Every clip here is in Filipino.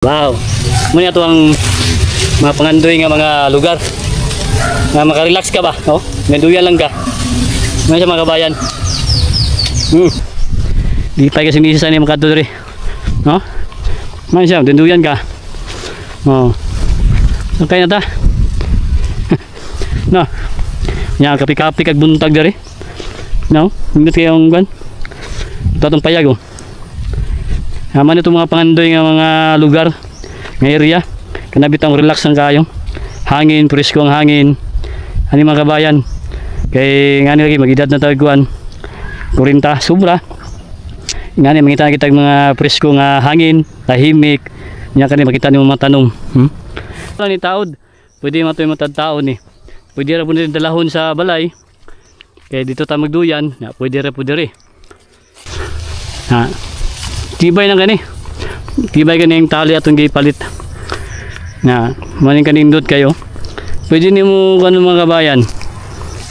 Wow, muna ito ang mga pangandoy nga mga lugar nga makarelax ka ba? Oh, nanduyan lang ka. Ngayon sa mga kabayan. Di pa kasi misa ni makadto diri. No? Man siya, nanduyan ka. Oh. Okay na ta. No. Nya kapi-kapi kag buntag diri. No? Nindot kayong gan. Tatong payag oh. Naman itong mga pangandoy nga mga lugar nga area kanabit ang relax ang kayo hangin, presko ang hangin ani mga kabayan kay ngani lagi magidad na tagkuan 40 sobra ngani mangita kita mga presko nga hangin tahimik nya kani makita nimo matanom ni taod pwede matoy matad taon ni pwede ra pud dalahon sa balay kay dito ta magduyan na pwede ra pud diri ha. Tibay lang gani. Tibay gani yung tali atong gipalit. Na, maning kanindot kayo. Pwede nimo kanu mga kabayan.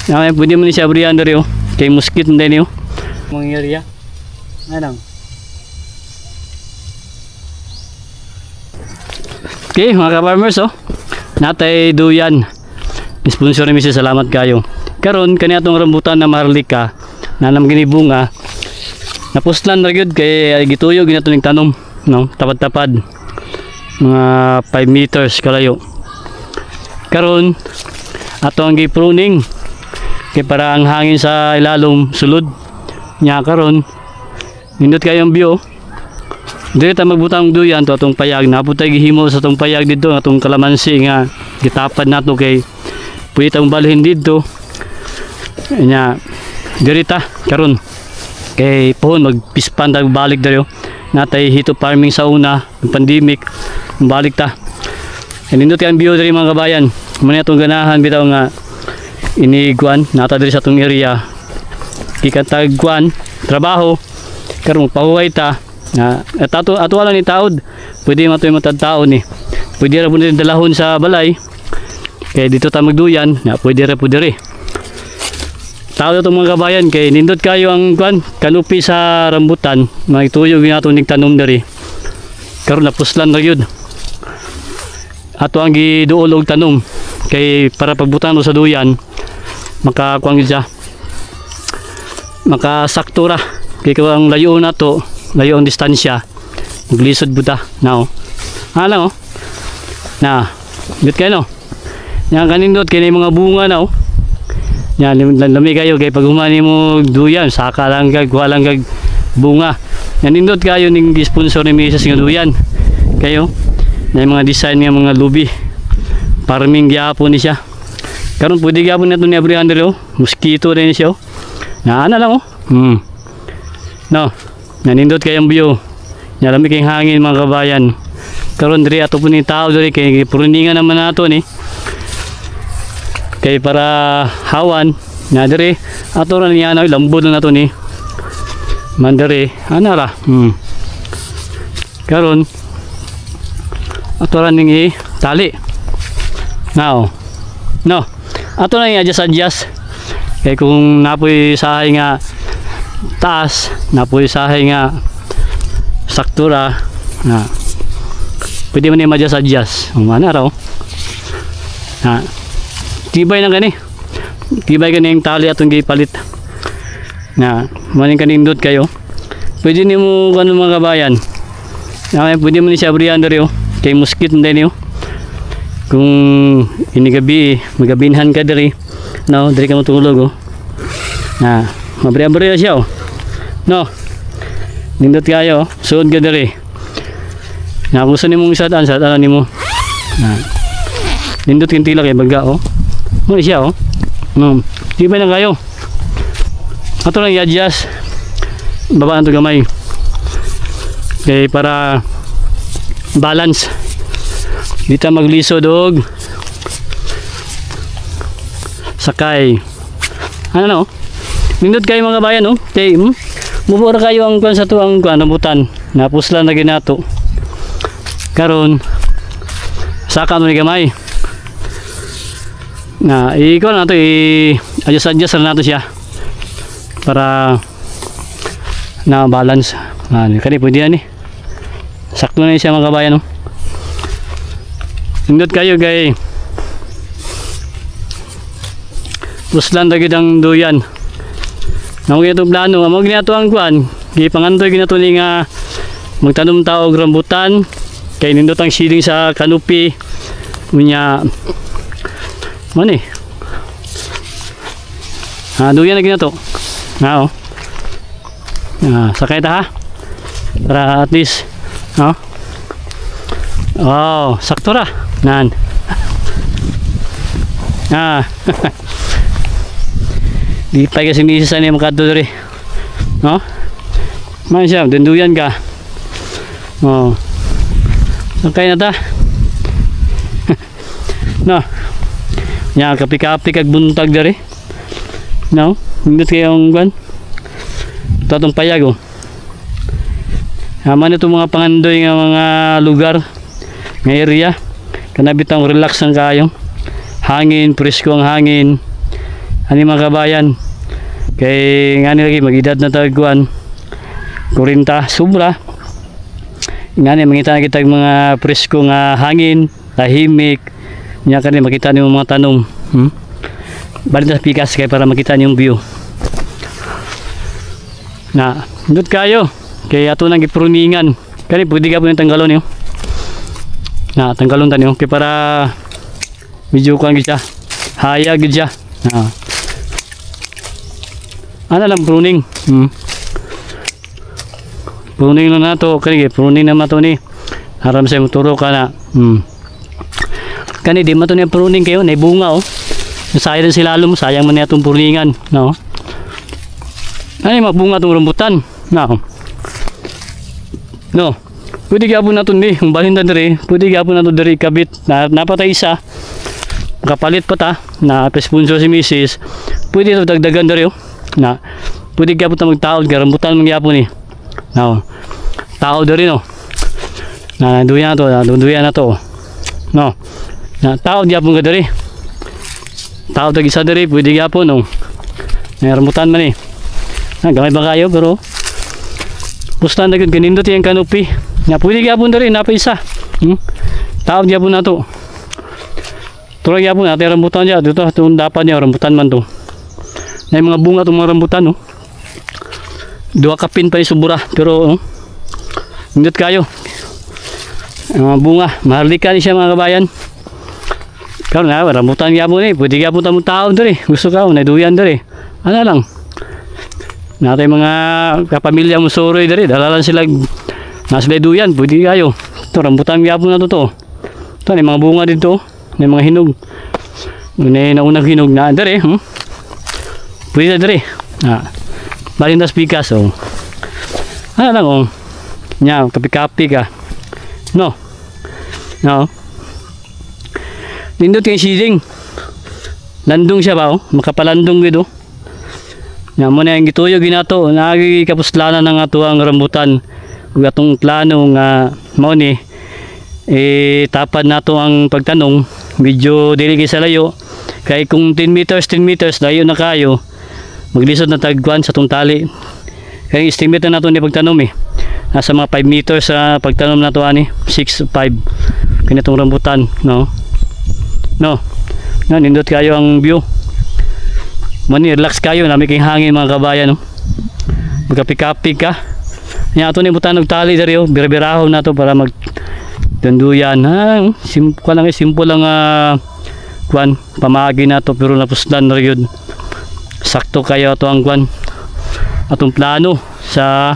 Na pwede mo ni siya abrihan diri oh. Kay mosquito nday niyo. Mga area. Anang. Okay, mga ka-farmers oh. Natay duyan. Sponsor ni Mrs. Salamat kayo. Karon kani atong rambutan na maharlika na nam gini bunga. Napuslan ra gyud kay gituyog ginato ning tanom no tapad-tapad mga 5 meters kalayo karon ato ang gi-pruning kay para ang hangin sa ilalom sulod nya karon nindot kayong view dili ta magbutang duyan to atong payag naputay gihimo sa atong payag didto atong kalamansi nga gitapad nato kay pwede tang balhin didto nya diri ta karon kay pohon magpispan tag balik dayo natay hito farming sa una ng pandemic balik ta nindot kan bio diri mga kabayan muna itong ganahan bitaw nga iniguan nata diri sa atong area kikatag guan trabaho karon pahuway ta na ato lang ni taod pwede matoy matad taon ni pwede ra pud dalahon sa balay kay dito ta magduyan na pwede ra pud diri tao itong mga kabayan kay nindot kayo ang kanupi sa rambutan magtuyog nato ning tanom diri karon napuslan ra gyud ato ang giduol og tanom kay para pagbutan sa duyan makakuan gyud siya makasaktura kay kung layo nato layo ang distansya maglisod buta now ano na bit kayo no nya kanindot kay mga bunga na oh yan, lami kayo kay pag humani mo duyan, saka lang kag, walang kag bunga. Yan nindot kayo ning sponsor ni Mrs. nga duyan. Kayo, na mga design nga mga lubi. Farming gyapon ni siya. Karon pwede gyapon nato ni abrihan diri oh. Mosquito rin siya oh. Na ana lang oh. No. Nanindot kayong view. Nya lami kay hangin mga kabayan. Karon diri ato po ni tao diri kay pruningan naman nato ni. Kay para hawan na diri ato ra niya na lambod na nato ni mandiri ana ra karon ato ra ning tali now no ato na i-adjust kay kung napoy sahay nga taas napoy sahay nga saktura na pwede man i-adjust ana ra na tibay lang gani tibay gani yung tali atong gipalit na maning kanindot kayo pwede nimo kanu mga kabayan na pwede mo ni siya abrihan diri oh kay mosquito nday niyo kung inigabi magabinhan ka diri no diri ka matulog oh na mabri-abri siya oh no nindot kayo suod ka diri na gusto nimong sadaan nimo na nindot kintila kay baga oh muna siya oh di ba lang kayo ato lang i-adjust babaan to gamay kay para balance dito maglisod og sakay ano no nindot kayo mga bayan oh kay mubura kayo ang kwan sa tuang nabutan napuslan na ginato karon saka no ni gamay na ikaw na ito i-adjust na nato siya para na balance kani pwede yan sakto na siya mga kabayan no? Nindot kayo kay puslan lagi ang duyan. Namo gito plano, amo ginato ang kuan. Gipangandoy ginato ni nga magtanom ta og rambutan kay nindot ang shading sa canopy. Unya mani. Duyan na ginato. Oo. Sakay ta ha. Para at least oh, sakto ra. Nan. Di pa kasi misis ani makadto diri. No? Man siya, dunduyan ka. Oh. Sakay na ta. No. Nya kapi-kapi kag buntag diri. No? Hindi kayong gan. Tatong payag oh. Haman ito mga pangandoy nga mga lugar nga area kanabitang relax ang kayo hangin, presko ang hangin ani mga kabayan kay ngani lagi magidad na tagkuan 40 sobra ngani mangita kita mga presko nga hangin tahimik nya kani makita niyo mga tanom balik sa pikas kay para makita niyo yung view na ndot kayo kay ato nang gipruningan kani pwede ka po yung tanggalon niyo na tanggalon taniyo kay para medyo kuan gid siya hayag gid siya ana lang pruning pruning na nato kani pruning na mato ni aram sa muturo kana kani di mato ni pruning kayo nay bunga oh sayang sila lum sayang man atong pruningan no ay mabunga tong rambutan no pwede gyapon nato ni bahindan diri pwede gyapon nato diri kabit na napatay isa kapalit pa ta na sponsor si Mrs. Pwede ito dagdagan diri na pwede gyapon ta magtaod rambutan man gyapon ni no tao diri no na duyan na to no na tao gyapon ka diri tao tag isa diri pwede gyapon no na rambutan man ni gamay ba kayo pero pustan na gud ganindot yung canopy nga pwede gyapon diri napa isa tao gyapon nato turag gyapon natin rambutan dya dito itong dapat niya rambutan man to na mga bunga itong mga rambutan no duha kapin pa yung subura pero nindot kayo bunga maharlika ni siya mga kabayan karon na rambutan gyapon ni pwede gyapon ta mo tao diri gusto ka na duyan diri ana lang natay mga kapamilya mo soroy diri dalalan sila nasila duyan pwede kayo ito rambutan gyapon na to ito may mga bunga dito may mga hinog may naunang hinog na diri pwede na diri balindas pikas oh ano lang oh nya kapi-kapi ka no nindot kay shading landong siya ba oh makapalandong gid oh nya mo na yung gituyo ginato nagi kapuslanan ng atuang rambutan ug atong plano nga mao ni tapad nato ang pagtanong medyo dili kay sa layo kay kung 10 meters layo na kayo maglisod na tagkuan sa tong tali kay estimate na nato ni pagtanom nasa mga 5 meters sa pagtanom nato ani 6-5 kinitong rambutan no nindot kayo ang view mani relax kayo nami kay hangin mga kabayan no magkapi-kapi ka nya ato ni butanog tali diri oh birabirahon nato para mag danduyan simple lang kuan pamagi nato pero napuslan ra gyud sakto kayo ato ang kuan atong plano sa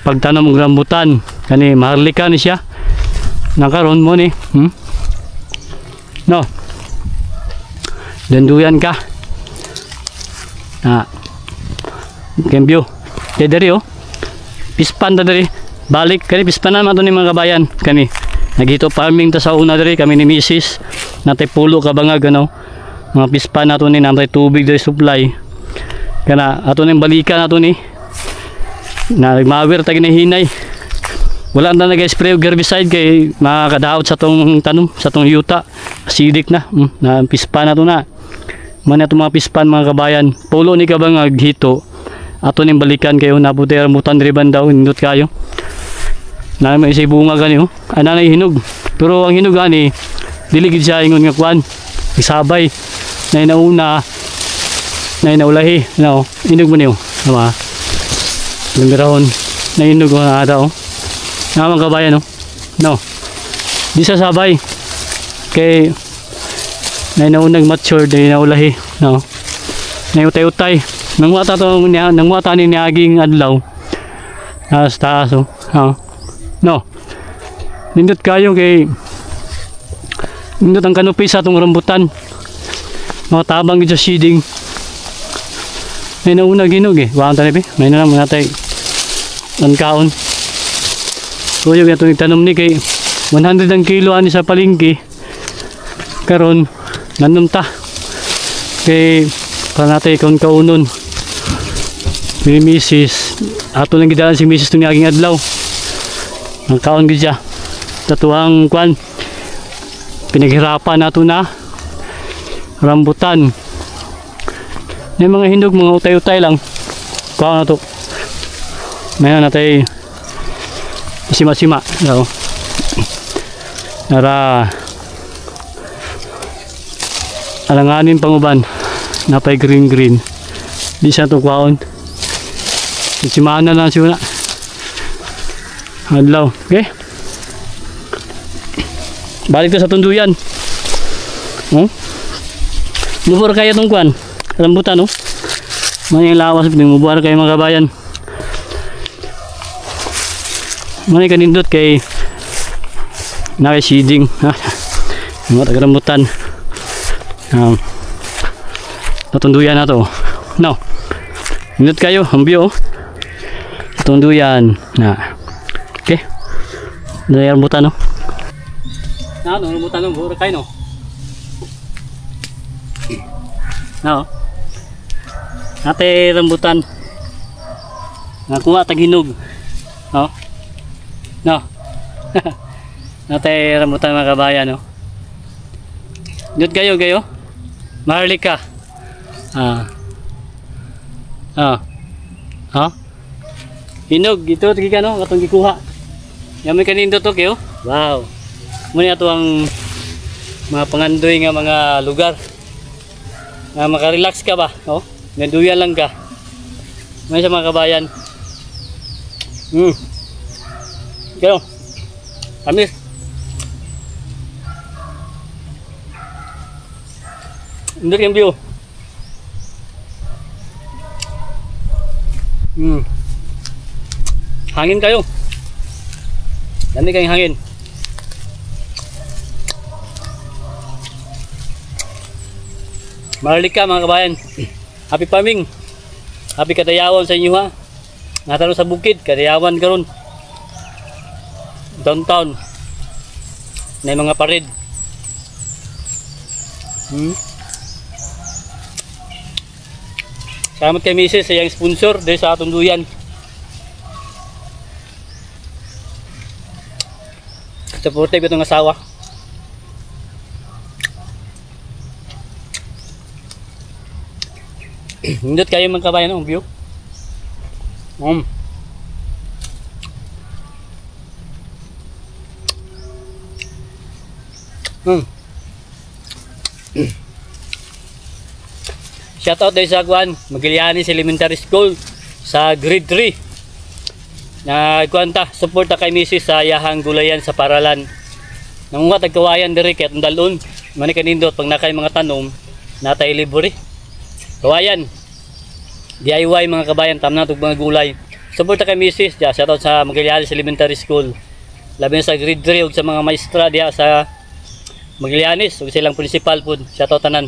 pagtanom ng rambutan kani maharlika ni siya nakaron mo ni no danduyan ka kembyo kay diri oh pispan ta diri balik kani pispanan man to ni mga kabayan kani nagito farming ta sa una diri kami ni Mrs. natay pulo ka bangag ano mga pispan nato ni natay tubig diri supply kana ato ning balikan nato ni na nagmawir tag hinay wala na nag-spray og herbicide kay makakadaot sa tong tanom sa tong yuta acidic na na pispan nato na man ato mga pispan mga kabayan pulo ni ka bangag hito ato ning balikan kayo nabuti rambutan diri bandaw indot kayo na may isay bunga gani oh ana na hinog pero ang hinog gani dili gid siya ingon nga kuan isabay na inauna na inaulahi no inog mo niyo tama lumirahon na inog mo na ata nga mga kabayan no di sa sabay kay na inaunag mature na inaulahi no na utay-utay nangwata to nangwata ni niaging adlaw sa taas no nindot kayo kay nindot ang kanupi sa atong rambutan makatabang gid sa seeding may nauna ginog wala tayo may na naman natay ang kaon so yung itong itanom ni kay 100 ang kilo ani sa palengke karon nanumta kay para natay kaon kaunon ni misis ato lang gidaan si misis itong aging adlaw ang kaon gid siya tatuang kwan pinaghirapan nato na rambutan may mga hindog mga utay-utay lang kuha na to mayroon natay sima-sima nara alanganin panguban napay green di siya to kuhaon simana lang siya na adlaw okay balik to sa tunduyan mubur kayo itong kuan rambutan may lawas mubur kayo mga kabayan may kanindot kay nakay seeding mga taga-rambutan patunduyan na to no nindot kayo ang view patunduyan na okay na rambutan rambutan mubur kayo no ate rambutan nakuha taghinog no ate rambutan mga kabayan dito kayo maharlika hinog ito tagi ka katong gikuha yaman kanindo to kayo wow muna ito ang mga pangandoy nga mga lugar makarelax ka ba nanduyan lang ka may sa mga kabayan kayo tamis hindi yung view hangin kayo dami kayong hangin maralik ka mga kabayan happy farming happy kadayawan sa inyo nataro sa bukid kadayawan karon downtown na mga pared salamat kay Mrs. sa iyang sponsor dahil sa atong duyan supportive itong asawa hindot kayo mga kabayan ang view shoutout dahil sa Guan Magallanes Elementary School sa grade 3 na kuanta support kay Mrs. sa yahang gulayan sa paralan nangunga tagkawayan diri kay atong dalon man kanindot pag nakay mga tanom natay libre kawayan DIY mga kabayan tamna tug mga gulay support kay Mrs. shoutout sa Magallanes Elementary School labi sa grade 3 ug sa mga maestra diha sa Magallanes ug silang principal pud shoutout tanan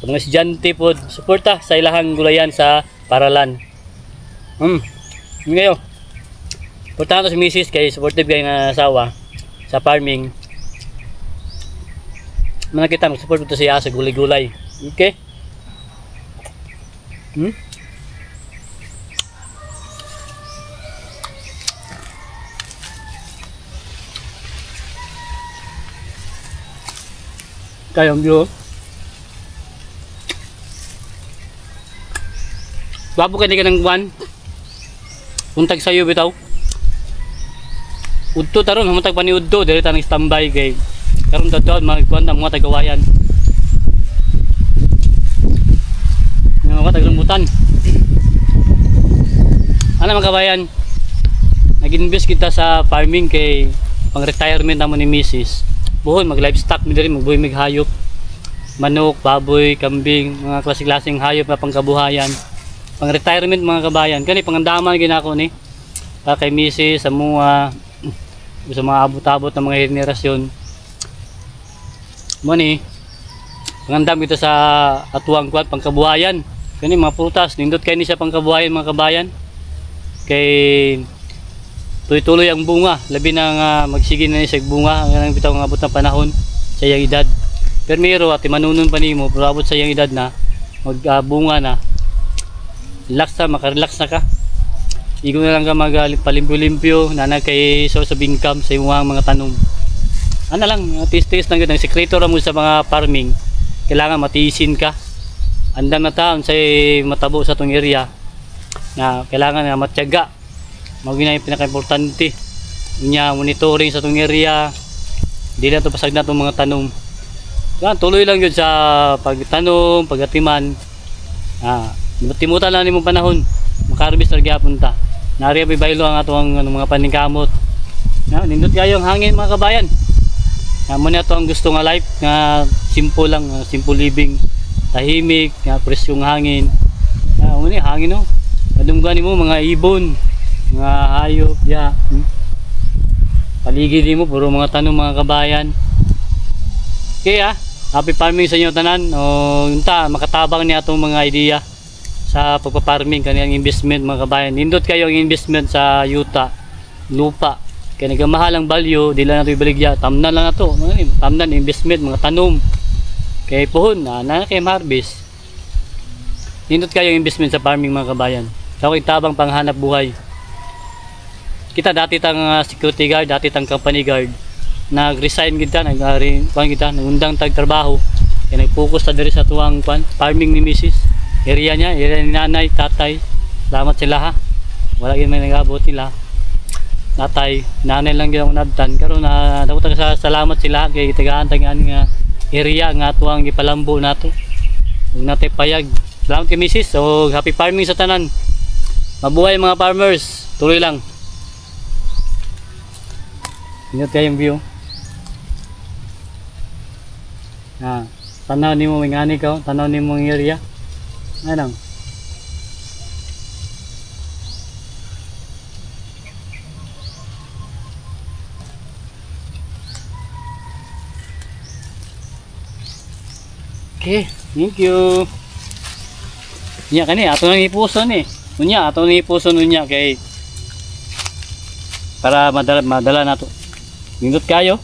mga estudyante pud suporta sa ilahang gulayan sa paralan ngayon importante si Mrs. kay supportive kay nga asawa sa farming manakita mag-support ito siya sa gulay-gulay okay kayong view bapo ka ni ka ng buwan untag sayo bitaw udto taron humantag pa ni udto dili tanang standby kay karon dadon mga kwanta mga tagawayan. Mga taga-rambutan. Ano mga kabayan? Nag-invest kita sa farming kay pang retirement namo ni Mrs. Buhon mag livestock mi diri magbuhi mig hayop. Manok, baboy, kambing, mga klase-klaseng hayop na pangkabuhayan. Pang retirement mga kabayan. Kani pangandaman ginako ni. Para kay Mrs. sa sa mga abot-abot ng mga henerasyon. Mo ni pangandam kita sa atuang kwat pangkabuhayan. Kani mga prutas nindot kay ni sa pangkabuhayan mga kabayan. Kay tuloy-tuloy ang bunga, labi na magsige na ni sa bunga ang bitaw nga abot ng panahon sa iyang edad. Pero at manunon pa nimo, pero abot sa iyang edad na magbunga na. Relax na, makarelax na ka. Igo na lang ka magpalimpyo-limpyo na kay source of income sa iyong mga tanom. Ano lang, tis-tis lang ang sekreto ra mo sa mga farming. Kailangan matiisin ka. Andam na taon sa matabo sa tong area na kailangan na matyaga. Magina yung pinaka-importante niya, monitoring sa itong area, hindi na ito pasag na itong mga tanom. Yan, tuloy lang yun sa pagtanom, pagatiman. Timutan lang ni mong panahon, makarbis na gyapon ta. Nariya bibaylo ang atong mga paningkamot. Nindot kayo ang hangin mga kabayan. Muna ito ang gusto nga life, nga simple lang, simple living, tahimik, presyong hangin. Muna hangin no, madunggan mo mga ibon, mga hayop ya. Paligid mo puro mga tanong mga kabayan. Kaya happy farming sa inyo tanan. O unta makatabang ni atong mga idea sa pagpa-farming kaniyang investment mga kabayan. Nindot kayo ang investment sa yuta, lupa. Kaya nagamahal ang value, di lang nato ibaligya. Tamnan lang nato, tamnan investment mga tanom. Kay puhon na kay harvest. Nindot kayo ang investment sa farming mga kabayan. Sa tabang panghanap buhay. Kita dati tang security guard, dati tang company guard. Nag-resign kita, nagundang tag-trabaho. Kaya nag-focus ta diri sa tuwang farming ni Mrs. Area niya, area ni nanay, tatay. Salamat sila ha. Wala gyud may nagabot nila. Tatay, nanay lang gyud ang nabtan. Karon na dapat sa salamat sila kay tagaan tag nga area nga tuwang gipalambo nato. Ug natay payag. Salamat kay Mrs. So happy farming sa tanan. Mabuhay mga farmers. Tuloy lang. Ingat kayong view. Tanaw ni mo may ngani ka, tanaw ni mo ang area. Anong? Okay, thank you. Nya kani ato nang ipuson eh. Unya ato nang ipuson unya kay para madala nato. Nindot kayo.